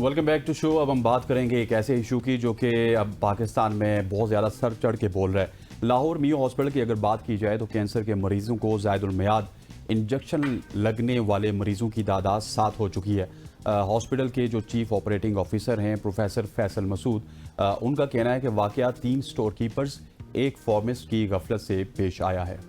Welcome back to show. अब हम बात करेंगे एक ऐसे इशू की जो कि अब पाकिस्तान में बहुत ज़्यादा सर चढ़ के बोल रहा है। लाहौर मियो हॉस्पिटल की अगर बात की जाए तो कैंसर के मरीजों को ज़ायदुल मियाद इंजेक्शन लगने वाले मरीजों की तादाद 7 हो चुकी है। हॉस्पिटल के जो चीफ ऑपरेटिंग ऑफिसर हैं प्रोफेसर फैसल मसूद, उनका कहना है कि वाकया 3 स्टोर कीपर्स एक फार्मिस्ट की गफलत से पेश आया है।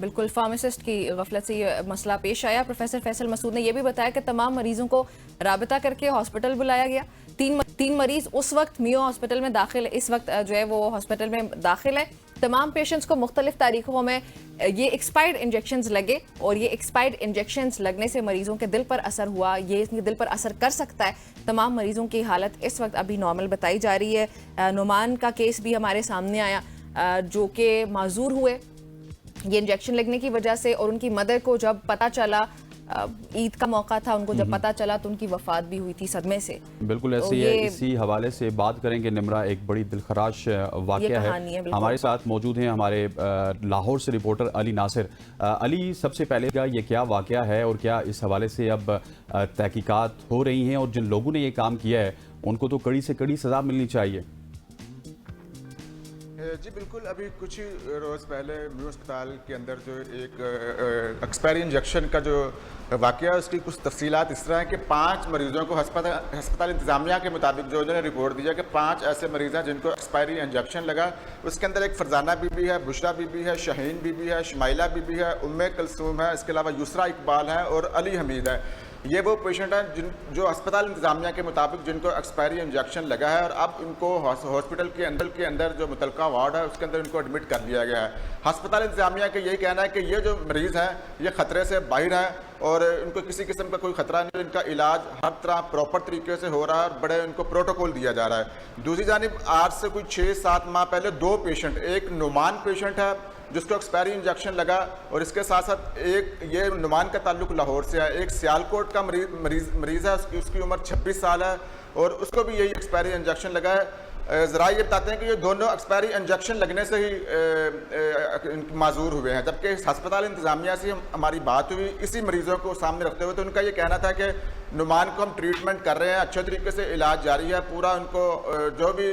बिल्कुल, फार्मासिस्ट की गफलत से ये मसला पेश आया। प्रोफेसर फैसल मसूद ने यह भी बताया कि तमाम मरीजों को राबता करके हॉस्पिटल बुलाया गया। तीन मरीज उस वक्त मियो हॉस्पिटल में दाखिल है, इस वक्त जो है वो हॉस्पिटल में दाखिल है। तमाम पेशेंट्स को मुख्तलिफ तारीखों में ये एक्सपायर्ड इंजेक्शंस लगे और ये एक्सपायर्ड इंजेक्शंस लगने से मरीजों के दिल पर असर हुआ, ये दिल पर असर कर सकता है। तमाम मरीजों की हालत इस वक्त अभी नॉर्मल बताई जा रही है। नुमान का केस भी हमारे सामने आया जो कि माजूर हुए ये इंजेक्शन लगने की वजह से, और उनकी मदर को जब पता चला, ईद का मौका था, उनको जब पता चला तो उनकी वफात भी हुई थी सदमे से। बिल्कुल ऐसी है। इसी हवाले से बात करेंगे निमरा, एक बड़ी दिलखराश वाकया है। हमारे साथ मौजूद हैं हमारे लाहौर से रिपोर्टर अली नासिर। अली, सबसे पहले का ये क्या वाकया है और क्या इस हवाले से अब तहकीकात हो रही हैं और जिन लोगों ने ये काम किया है उनको तो कड़ी से कड़ी सजा मिलनी चाहिए? जी बिल्कुल, अभी कुछ ही रोज़ पहले मियो अस्पताल के अंदर जो एक एक्सपायरी इंजेक्शन का जो वाकया है उसकी कुछ तफसीलात इस तरह है कि 5 मरीज़ों को हस्पताल इंतज़ामिया के मुताबिक जो उन्होंने रिपोर्ट दिया कि 5 ऐसे मरीज़ हैं जिनको एक्सपायरी इंजेक्शन लगा। उसके अंदर एक फरजाना बीबी है, बुशरा बीबी है, शाहीन बीबी है, शमाइला बीबी है, उम्मे कलसूम है, इसके अलावा युसरा इकबाल है और अली हमीद है। ये वो पेशेंट हैं जो अस्पताल इंतज़ामिया के मुताबिक जिनको एक्सपायरी इंजेक्शन लगा है और अब इनको हॉस्पिटल के अंदर जो मुतलका वार्ड है उसके अंदर इनको एडमिट कर लिया गया है। अस्पताल इंतज़ामिया का यही कहना है कि ये जो मरीज़ हैं ये ख़तरे से बाहर हैं और इनको किसी किस्म का कोई ख़तरा नहीं, इनका इलाज हर तरह प्रॉपर तरीके से हो रहा है और बड़े इनको प्रोटोकॉल दिया जा रहा है। दूसरी जानिब आज से कोई 6-7 माह पहले 2 पेशेंट, एक नुमान पेशेंट है जिसको एक्सपायरी इंजेक्शन लगा और इसके साथ साथ एक ये नुमान का ताल्लुक लाहौर से है, एक सियालकोट का मरीज़ है, उसकी उम्र 26 साल है और उसको भी यही एक्सपायरी इंजेक्शन लगा है। ज़रा ये बताते हैं कि ये दोनों एक्सपायरी इंजेक्शन लगने से ही माजूर हुए हैं, जबकि अस्पताल इंतज़ामिया से हमारी बात हुई इसी मरीज़ों को सामने रखते हुए तो उनका ये कहना था कि नुमान को हम ट्रीटमेंट कर रहे हैं, अच्छे तरीके से इलाज जारी है, पूरा उनको जो भी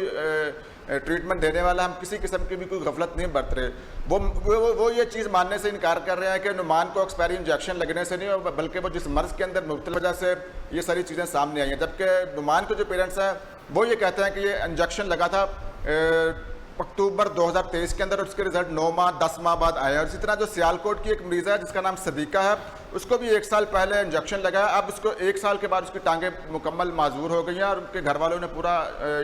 ट्रीटमेंट देने वाला हम किसी किस्म की भी कोई गफलत नहीं बरत रहे। वो ये चीज़ मानने से इनकार कर रहे हैं कि नुमान को एक्सपायरी इंजेक्शन लगने से नहीं बल्कि वो जिस मर्ज़ के अंदर मुब्तला वजह से ये सारी चीज़ें सामने आई हैं। जबकि नुमान के जो पेरेंट्स हैं वो ये कहते हैं कि ये इंजेक्शन लगा था अक्टूबर 2023 के अंदर और उसके रिजल्ट 9 माह 10 माह बाद आए हैं। और इसी तरह जो सियालकोट की एक मरीज़ है जिसका नाम सदीका है उसको भी 1 साल पहले इंजेक्शन लगा है। अब उसको 1 साल के बाद उसकी टांगें मुकम्मल माजूर हो गई हैं और उनके घर वालों ने पूरा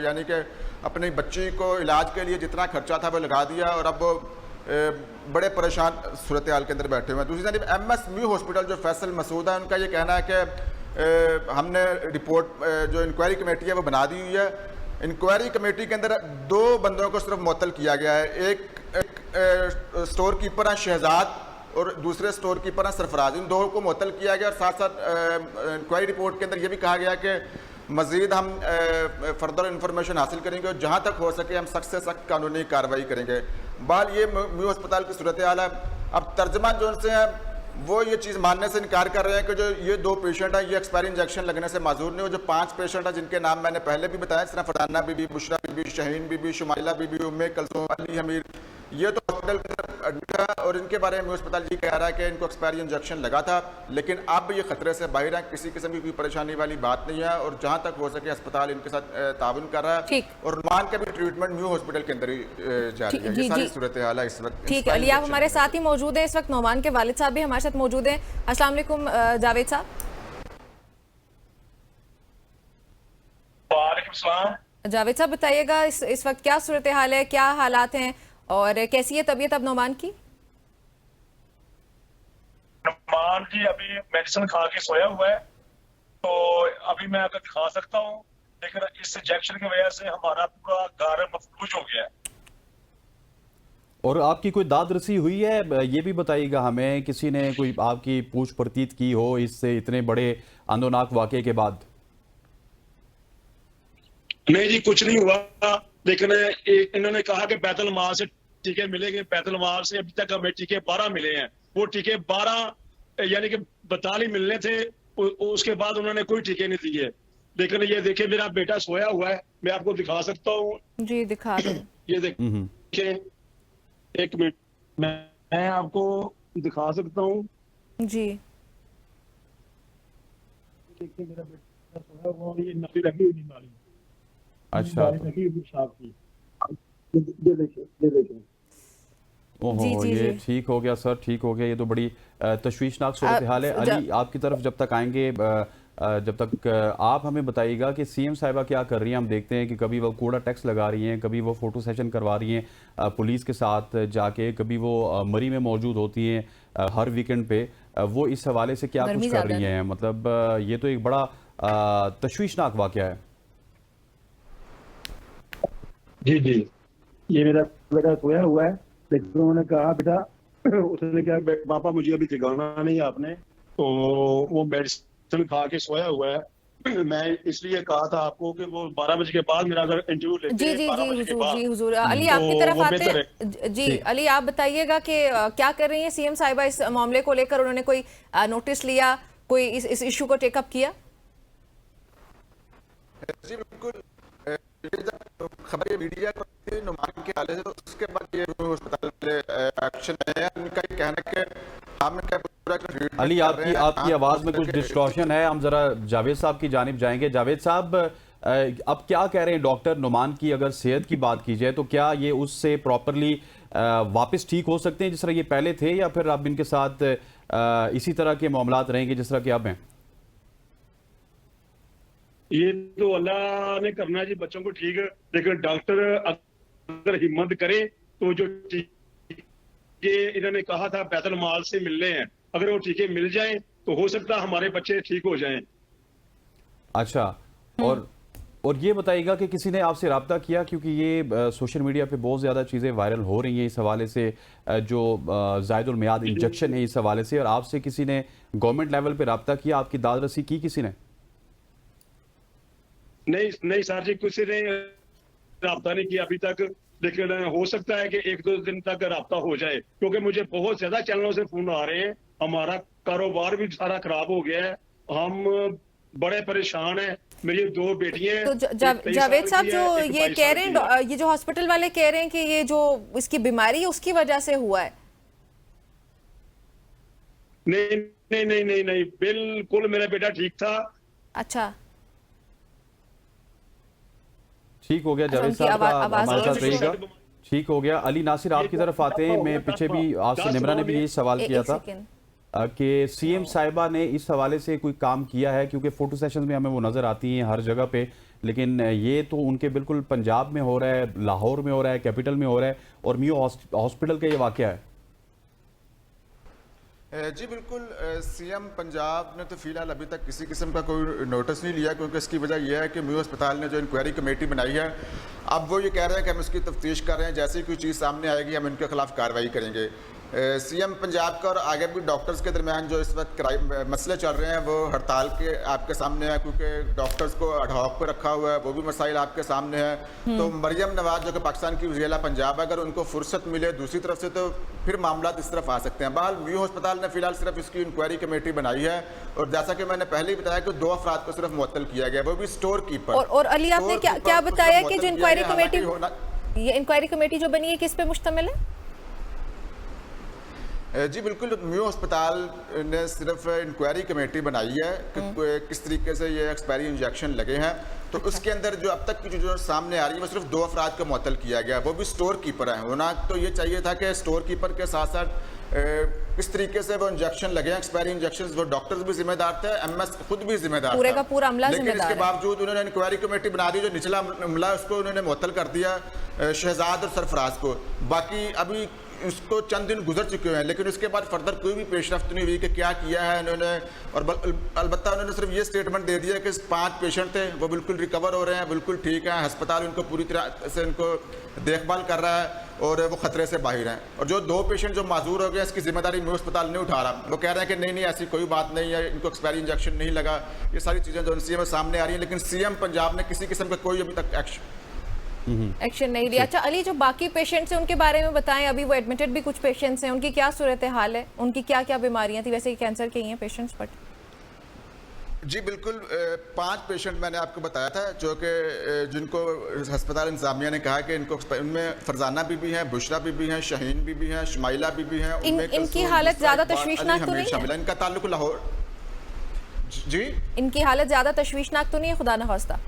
यानी कि अपनी बच्ची को इलाज के लिए जितना खर्चा था वो लगा दिया और अब वो बड़े परेशान सूरत हाल के अंदर बैठे हुए हैं। दूसरी तरफ MS मियो हॉस्पिटल जो फैसल मसूद है उनका ये कहना है कि हमने रिपोर्ट जो इंक्वायरी कमेटी है वो बना दी हुई है। इंक्वायरी कमेटी के अंदर 2 बंदों को सिर्फ मुअत्तल किया गया है, एक स्टोर कीपर है शहजाद और दूसरे स्टोर कीपर हैं सरफराज। इन 2 को मुअत्तल किया गया और साथ साथ इंक्वायरी रिपोर्ट के अंदर ये भी कहा गया कि मज़ीद हम फर्दर इंफॉर्मेशन हासिल करेंगे और जहाँ तक हो सके हम सख्त से सख्त कानूनी कार्रवाई करेंगे। बाल ये मियो अस्पताल की सूरत हाल है। अब तर्जमान जो उनसे हैं वो ये चीज़ मानने से इनकार कर रहे हैं कि जो ये 2 पेशेंट हैं ये एक्सपायरी इंजेक्शन लगने से माजूर नहीं हो। जो 5 पेशेंट हैं जिनके नाम मैंने पहले भी बताया, सिर्फ फरजाना बीबी, बुशरा बीबी, शाहीन बीबी, शुमाइला बीबी, उम्मे कलसूम, अली हमीद, ये तो हॉस्पिटल के अंदर एडमिट है और इनके बारे में अस्पताल ये कह रहा है कि इनको एक्सपायरी इंजेक्शन लगा था लेकिन अब ये खतरे से बाहर है, किसी किस्म की कोई परेशानी वाली बात नहीं है और जहाँ तक हो सके अस्पताल इनके साथ ताउन कर रहा है और नुमान का भी ट्रीटमेंट मियो हॉस्पिटल के अंदर ही जारी है। ये सारी सूरत हाल है इस वक्त। ठीक है अली, आप हमारे साथ ही मौजूद हैं इस वक्त। नुमान के वालिद साहब भी हमारे साथ मौजूद हैं। अस्सलाम वालेकुम जावेद साहब। वालेकुम सलाम। जावेद साहब बताइएगा इस वक्त क्या सूरत हाल है, क्या हालात हैं और कैसी है तबीयत अब नुमान की? नुमान जी अभी मेडिसिन खा के सोया हुआ है तो अभी मैं अगर खा सकता हूँ, लेकिन इस इंजेक्शन की वजह से हमारा पूरा घर मफलूज हो गया है। और आपकी कोई दाद रसी हुई है ये भी बताइएगा हमें, किसी ने कोई आपकी पूछ परतीत की हो इससे इतने बड़े आंदोलनाक वाकये के बाद? नहीं जी, कुछ नहीं हुआ, लेकिन इन्होंने कहा कि बैतुल माल से टीके मिलेंगे। बैतुल माल से अभी तक हमें टीके 12 मिले हैं, वो टीके 12 यानी कि 42 मिलने थे, उसके बाद उन्होंने कोई टीके नहीं दिए। लेकिन ये देखिए मेरा बेटा सोया हुआ है, मैं आपको दिखा सकता हूँ। जी दिखा दें। ये देखिए, एक मिनट, मैं आपको दिखा सकता हूँ। जी देखिए मेरा बेटा सोया हुआ है, ये नली लगी हुई नाली, अच्छा। नाली लगी हुई पेशाब की। ये देखिए, ये देखिए। ओहो, जी, जी, ये जी। ठीक हो गया सर, ठीक हो गया। ये तो बड़ी तशवीशनाक सूरत हाल है। अली, आपकी तरफ जब तक आएंगे, जब तक आप हमें बताइएगा कि सीएम साहिबा क्या कर रही हैं। हम देखते हैं कि कभी वो कूड़ा टैक्स लगा रही हैं, कभी वो फोटो सेशन करवा रही हैं पुलिस के साथ जाके, कभी वो मरी में मौजूद होती हैं हर वीकेंड पे। वो इस हवाले से क्या गर्मी कुछ कर ज्यादा रही है। हैं? मतलब ये तो एक बड़ा तशवीशनाक वाकया है। जी जी, ये मेरा बेटा सोया हुआ है, लेकिन उन्होंने कहा बेटा, उसने कहा पापा मुझे अभी जगाना नहीं आपने, तो वो मेडिसिन खा के सोया हुआ है। मैं इसलिए कहा था आपको कि वो 12 बजे के बाद मेरा अगर इंटरव्यू लेते जी हैं जी 12 जी बजे के हुजूर, बाद, जी हुजूर। अली तो आपकी तरफ वो आते बेहतर हैं। जी ठीक। अली, आप बताइएगा कि क्या कर रही हैं सीएम साहिबा इस मामले को लेकर? उन्होंने कोई नोटिस लिया, कोई इस इशू को टेकअप किया? जी बिल्कुल। ये जब खबर ये मीडिया को थी नुमान के हवाले से, तो उसके बाद ये अस्पताल एक्शन है। उनका ये कहना है कि हम इनका पूरा treatment अली, कर रहे हैं। आपकी आवाज में कुछ डिस्टॉर्शन है। हम जरा जावेद साहब की जानिब जाएंगे। जावेद साहब, अब क्या कह रहे हैं डॉक्टर नुमान की? अगर सेहत की बात की जाए तो क्या ये उससे प्रॉपरली वापस ठीक हो सकते हैं जिस तरह ये पहले थे, या फिर अब इनके साथ इसी तरह के मामलात रहेंगे जिस तरह के अब हैं? ये तो अल्लाह ने करना है जी बच्चों को ठीक, लेकिन डॉक्टर अगर हिम्मत करे तो जो टीके इन्होंने कहा था बैतुल माल से मिलने हैं, अगर वो टीके मिल जाएं तो हो सकता है हमारे बच्चे ठीक हो जाएं। अच्छा, और ये बताइएगा कि किसी ने आपसे रब्ता किया? क्योंकि ये सोशल मीडिया पे बहुत ज़्यादा चीज़ें वायरल हो रही हैं इस हवाले से, जो ज़ायदुल मियाद इंजेक्शन है इस हवाले से, और आपसे किसी ने गवर्नमेंट लेवल पे रब्ता किया? आपकी दाद रसी की किसी ने? नहीं सर जी, किसी ने राब्ता नहीं किया अभी तक, लेकिन हो सकता है कि 1-2 दिन तक राब्ता हो जाए, क्योंकि मुझे बहुत ज्यादा चैनलों से फोन आ रहे हैं। हमारा कारोबार भी सारा खराब हो गया है, हम बड़े परेशान हैं। मेरी 2 बेटियां हैं। तो जावेद साहब, जो ये कह रहे हैं, ये जो हॉस्पिटल वाले कह रहे हैं कि ये जो इसकी बीमारी है उसकी वजह से हुआ है। नहीं नहीं नहीं नहीं नहीं, बिल्कुल मेरा बेटा ठीक था। अच्छा, ठीक हो गया जावेद उनकी साहब का, आवाज हमारे साथ नहीं रहिएगा। ठीक हो गया। अली नासिर, आपकी तरफ आते हैं। मैं पीछे भी आपसे निमरा ने भी यही सवाल किया था कि सीएम साहिबा ने इस हवाले से कोई काम किया है, क्योंकि फोटो सेशन में हमें वो नजर आती हैं हर जगह पे, लेकिन ये तो उनके बिल्कुल पंजाब में हो रहा है, लाहौर में हो रहा है, कैपिटल में हो रहा है, और मियो हॉस्पिटल का ये वाकया है। जी बिल्कुल। सीएम पंजाब ने तो फिलहाल अभी तक किसी किस्म का कोई नोटिस नहीं लिया, क्योंकि इसकी वजह यह है कि मियो अस्पताल ने जो इंक्वायरी कमेटी बनाई है, अब वो ये कह रहे हैं कि हम इसकी तफ्तीश कर रहे हैं, जैसे ही कोई चीज़ सामने आएगी हम इनके खिलाफ कार्रवाई करेंगे। सीएम पंजाब का और आगे भी डॉक्टर्स के दरमियान जो इस वक्त मसले चल रहे हैं वो हड़ताल के आपके सामने है, क्योंकि डॉक्टर्स को अडहॉक पर रखा हुआ है, वो भी मसाइल आपके सामने है। तो मरियम नवाज जो कि पाकिस्तान की वज़ीर-ए-आला पंजाब, अगर उनको फुर्सत मिले दूसरी तरफ से तो फिर मामला इस तरफ आ सकते हैं। बहरहाल मियो अस्पताल ने फिलहाल सिर्फ इसकी इंक्वायरी कमेटी बनाई है, और जैसा कि मैंने पहले ही बताया कि 2 अफराद को सिर्फ मुअत्तल किया गया, वो भी स्टोर कीपर। और अली, आपने क्या बताया कि जो इंक्वायरी कमेटी, ये इंक्वायरी कमेटी जो बनी है किस पे मुश्तमिल है? जी बिल्कुल, मियो अस्पताल ने सिर्फ इंक्वायरी कमेटी बनाई है कि किस तरीके से ये एक्सपायरी इंजेक्शन लगे हैं। तो उसके अंदर जो अब तक की जो सामने आ रही है वो सिर्फ 2 अफराद को मुअत्तल किया गया, वो भी स्टोर कीपर हैं। होना तो ये चाहिए था कि स्टोर कीपर के साथ साथ किस तरीके से वो इंजेक्शन लगे हैं, एक्सपायरी इंजेक्शन, वो डॉक्टर्स भी जिम्मेदार थे, एमएस खुद भी जिम्मेदार था, पूरे का पूरा अमला लेकिन जिम्मेदार इसके बावजूद उन्होंने इंक्वायरी कमेटी बना दी, जो निचला अमला उसको उन्होंने मुअत्तल कर दिया, शहजाद और सरफराज को। बाकी अभी उसको चंद दिन गुजर चुके हैं, लेकिन उसके बाद फर्दर कोई भी पेशरफ्त नहीं हुई कि क्या किया है इन्होंने। और अलबत्ता उन्होंने सिर्फ ये स्टेटमेंट दे दिया कि 5 पेशेंट थे, वो बिल्कुल रिकवर हो रहे हैं, बिल्कुल ठीक हैं, अस्पताल उनको पूरी तरह से उनको देखभाल कर रहा है और वो खतरे से बाहर हैं। और जो 2 पेशेंट जो माजूर हो गए, इसकी जिम्मेदारी मियो अस्पताल नहीं उठा रहा। वो कह रहे हैं कि नहीं ऐसी कोई बात नहीं है, इनको एक्सपायरी इंजेक्शन नहीं लगा। ये सारी चीज़ें जो सीएम सामने आ रही हैं, लेकिन सीएम पंजाब ने किसी किस्म का कोई अभी तक एक्शन नहीं लिया। अच्छा अली, जो बाकी पेशेंट्स हैं उनके बारे में बताएं। अभी वो एडमिटेड भी कुछ पेशेंट्स हैं, उनकी क्या सूरत हाल है, उनकी क्या क्या बीमारियां थी? वैसे कैंसर के ही हैं पेशेंट्स, बट जी बिल्कुल, 5 पेशेंट मैंने आपको बताया था जो कि जिनको अस्पताल इंतजामिया ने कहा कि इनको, उनमें फरजाना बीबी हैं, बुशरा बीबी हैं, शहीन बीबी हैं, शुमाइला बीबी हैं। इनकी हालत ज्यादा तशवीशनाक तो नहीं है? इनका ताल्लुक लाहौर। जी, इनकी हालत ज्यादा तशवीशनाक तो नहीं है खुदा न खास्ता?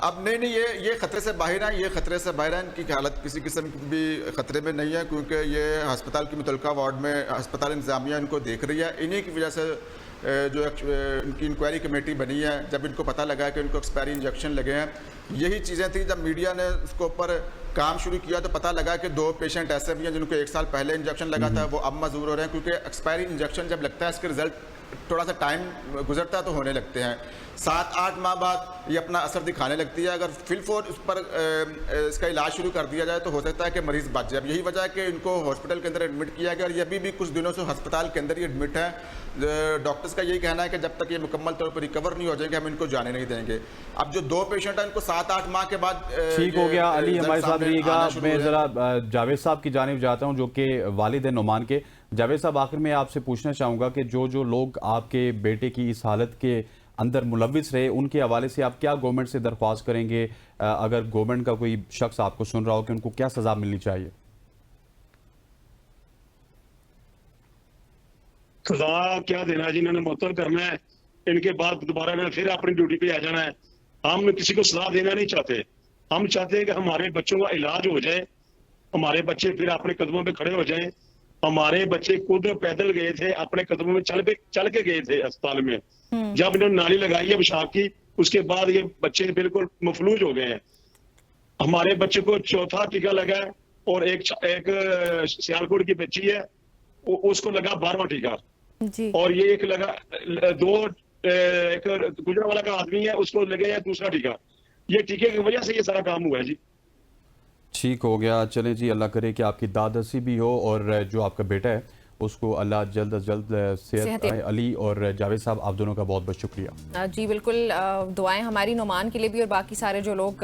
अब नहीं, ये खतरे से बाहर है, ये खतरे से बाहर है। इनकी हालत किसी किस्म की भी खतरे में नहीं है, क्योंकि ये अस्पताल की मुतलका वार्ड में अस्पताल इंतजामिया इनको देख रही है। इन्हीं की वजह से जो इनकी इंक्वायरी कमेटी बनी है, जब इनको पता लगा कि इनको एक्सपायरी इंजेक्शन लगे हैं, यही चीज़ें थी। जब मीडिया ने उसके ऊपर काम शुरू किया तो पता लगा कि 2 पेशेंट ऐसे भी हैं जिनको 1 साल पहले इंजेक्शन लगा था, वो अब मजबूर हो रहे हैं, क्योंकि एक्सपायरी इंजेक्शन जब लगता है इसके रिजल्ट थोड़ा सा टाइम गुजरता है तो होने लगते हैं। 7-8 माह बाद ये अपना असर दिखाने लगती है। अगर फिलफोर उस पर इसका इलाज शुरू कर दिया जाए तो हो सकता है कि मरीज़ बच जाए। यही वजह है कि इनको हॉस्पिटल के अंदर एडमिट किया गया और ये अभी भी कुछ दिनों से अस्पताल के अंदर ही एडमिट है। डॉक्टर्स का यही कहना है कि जब तक ये मुकम्मल तौर पर रिकवर नहीं हो जाएंगे हम इनको जाने नहीं देंगे। अब जो 2 पेशेंट हैं इनको 7-8 माह के बाद ठीक हो गया। अली हमारे साथ रहिएगा। मैं ज़रा जावेद साहब की जानिब जाता हूँ जो कि वालिद है नुमान के। जावेद साहब, आखिर में आपसे पूछना चाहूँगा कि जो लोग आपके बेटे की इस हालत के अंदर मुलविस रहे, उनके हवाले से आप क्या गवर्नमेंट से दरख्वास्त करेंगे? अगर गवर्नमेंट का कोई शख्स आपको सुन रहा हो कि उनको क्या सज़ा मिलनी चाहिए? सजा क्या देना जी, इन्होंने मुअत्तल करना है, इनके बाद दोबारा इन्होंने फिर अपनी ड्यूटी पे आ जाना है। हम किसी को सजा देना नहीं चाहते, हम चाहते हैं कि हमारे बच्चों का इलाज हो जाए, हमारे बच्चे फिर अपने कदमों पे खड़े हो जाएं। हमारे बच्चे खुद पैदल गए थे, अपने कदमों में चल के गए थे अस्पताल में। जब इन्होंने नाली लगाई है पेशाब की, उसके बाद ये बच्चे बिल्कुल मफलूज हो गए हैं। हमारे बच्चे को 4था टीका लगा है और एक सियालकोट की बच्ची है उसको लगा 12वां टीका जी। और ये एक लगा एक गुजरावाला का आदमी है उसको लगे है 2रा टीका। ये टीके की वजह से ये सारा काम हुआ है जी। ठीक हो गया। चलें जी, अल्लाह करे कि आपकी दादसी भी हो और जो आपका बेटा है उसको अल्लाह जल्द अज जल्द सेहत आए। अली और जावेद साहब, आप दोनों का बहुत बहुत शुक्रिया। जी बिल्कुल, दुआएं हमारी नुमान के लिए भी और बाकी सारे जो लोग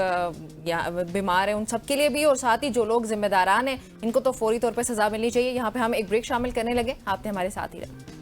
बीमार हैं उन सब के लिए भी, और साथ ही जो लोग जिम्मेदारान हैं इनको तो फौरी तौर पर सजा मिलनी चाहिए। यहाँ पे हम एक ब्रेक शामिल करने लगे, आपने हमारे साथ ही रहा।